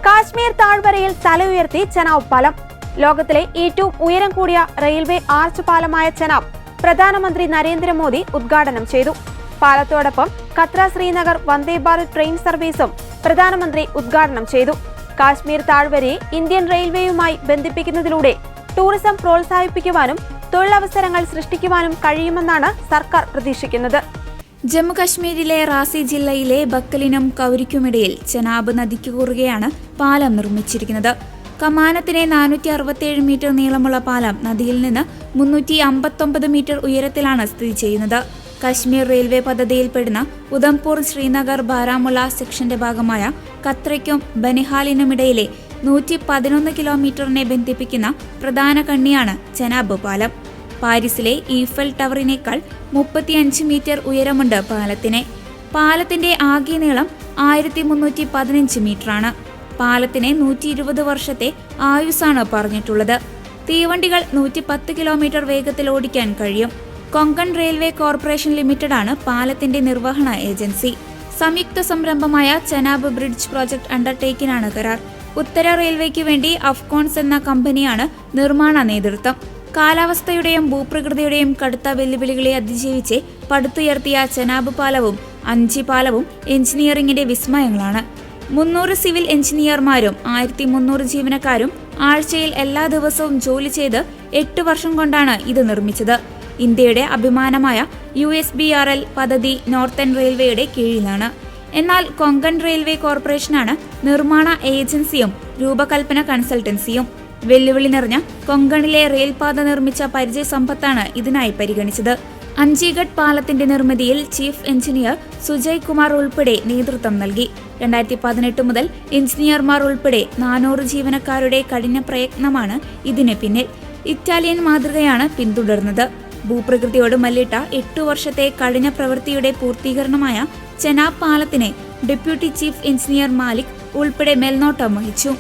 കാശ്മീർ താഴ്വരയിൽ തല ഉയർത്തി ചെനാബ് പാലം. ലോകത്തിലെ ഏറ്റവും ഉയരം കൂടിയ റെയിൽവേ ആർച്ച് പാലമായ ചെനാബ് പ്രധാനമന്ത്രി നരേന്ദ്രമോദി ഉദ്ഘാടനം ചെയ്തു. പാലത്തോടൊപ്പം കത്ര ശ്രീനഗർ വന്ദേ ഭാരത് ട്രെയിൻ സർവീസും പ്രധാനമന്ത്രി ഉദ്ഘാടനം ചെയ്തു. കാശ്മീർ താഴ്വരയെ ഇന്ത്യൻ റെയിൽവേയുമായി ബന്ധിപ്പിക്കുന്നതിലൂടെ ടൂറിസം പ്രോത്സാഹിപ്പിക്കുവാനും തൊഴിലവസരങ്ങൾ സൃഷ്ടിക്കുവാനും കഴിയുമെന്നാണ് സർക്കാർ പ്രതീക്ഷിക്കുന്നത്. ജമ്മുകശ്മീരിലെ റാസി ജില്ലയിലെ ബക്കലിനും കൗരിക്കുമിടയിൽ ചെനാബ് നദിക്ക് കുറുകെയാണ് പാലം നിർമ്മിച്ചിരിക്കുന്നത്. കമാനത്തിന് 467 മീറ്റർ നീളമുള്ള പാലം നദിയിൽ നിന്ന് 359 മീറ്റർ ഉയരത്തിലാണ് സ്ഥിതി ചെയ്യുന്നത്. കശ്മീർ റെയിൽവേ പദ്ധതിയിൽപ്പെടുന്ന ഉധംപൂർ ശ്രീനഗർ ബാരാമുള്ള സെക്ഷന്റെ ഭാഗമായ കത്രയ്ക്കും ബനിഹാലിനുമിടയിലെ 111 കിലോമീറ്ററിനെ ബന്ധിപ്പിക്കുന്ന പ്രധാന കണ്ണിയാണ് ചെനാബ് പാലം. പാരീസിലെ ഈഫൽ ടവറിനേക്കാൾ 35 മീറ്റർ ഉയരമുണ്ട് പാലത്തിന്. പാലത്തിന്റെ ആകെ നീളം 1315 മീറ്ററാണ്. പാലത്തിന് 120 വർഷത്തെ ആയുസ്സാണ് പറഞ്ഞിട്ടുള്ളത്. തീവണ്ടികൾ 110 കിലോമീറ്റർ വേഗത്തിൽ ഓടിക്കാൻ കഴിയും. കൊങ്കൺ റെയിൽവേ കോർപ്പറേഷൻ ലിമിറ്റഡാണ് പാലത്തിന്റെ നിർവഹണ ഏജൻസി. സംയുക്ത സംരംഭമായ ചെനാബ് ബ്രിഡ്ജ് പ്രോജക്ട് അണ്ടർടേക്കിനാണ് കരാർ. ഉത്തര റെയിൽവേക്ക് വേണ്ടി അഫ്കോൺസ് എന്ന കമ്പനിയാണ് നിർമ്മാണ നേതൃത്വം. കാലാവസ്ഥയുടെയും ഭൂപ്രകൃതിയുടെയും കടുത്ത വെല്ലുവിളികളെ അതിജീവിച്ച് പടുത്തുയർത്തിയ ചെനാബ് പാലവും അഞ്ചി പാലവും എഞ്ചിനീയറിംഗിന്റെ വിസ്മയങ്ങളാണ്. 300 സിവിൽ എഞ്ചിനീയർമാരും 1300 ജീവനക്കാരും ആഴ്ചയിൽ എല്ലാ ദിവസവും ജോലി ചെയ്ത് 8 വർഷം കൊണ്ടാണ് ഇത് നിർമ്മിച്ചത്. ഇന്ത്യയുടെ അഭിമാനമായ USBRL പദ്ധതി നോർത്തേൺ റെയിൽവേയുടെ കീഴിലാണ്. എന്നാൽ കൊങ്കൺ റെയിൽവേ കോർപ്പറേഷനാണ് നിർമ്മാണ ഏജൻസിയും രൂപകൽപ്പന കൺസൾട്ടൻസിയും. വെല്ലുവിളി നിറഞ്ഞ കൊങ്കണിലെ റെയിൽപാത നിർമ്മിച്ച പരിചയ സമ്പത്താണ് ഇതിനായി പരിഗണിച്ചത്. അഞ്ചിഗഡ് പാലത്തിന്റെ നിർമ്മിതിയിൽ ചീഫ് എഞ്ചിനീയർ സുജയ് കുമാർ ഉൾപ്പെടെ നേതൃത്വം നൽകി. 2018 മുതൽ എഞ്ചിനീയർമാർ ഉൾപ്പെടെ 400 ജീവനക്കാരുടെ കഠിന പ്രയത്നമാണ് ഇതിന് പിന്നിൽ. ഇറ്റാലിയൻ മാതൃകയാണ് പിന്തുടർന്നത്. ഭൂപ്രകൃതിയോട് മല്ലിട്ട 8 വർഷത്തെ കഠിന പ്രവൃത്തിയുടെ പൂർത്തീകരണമായ ചെനാബ് പാലത്തിന് ഡെപ്യൂട്ടി ചീഫ് എഞ്ചിനീയർ മാലിക് ഉൾപ്പെടെ മേൽനോട്ടം വഹിച്ചു.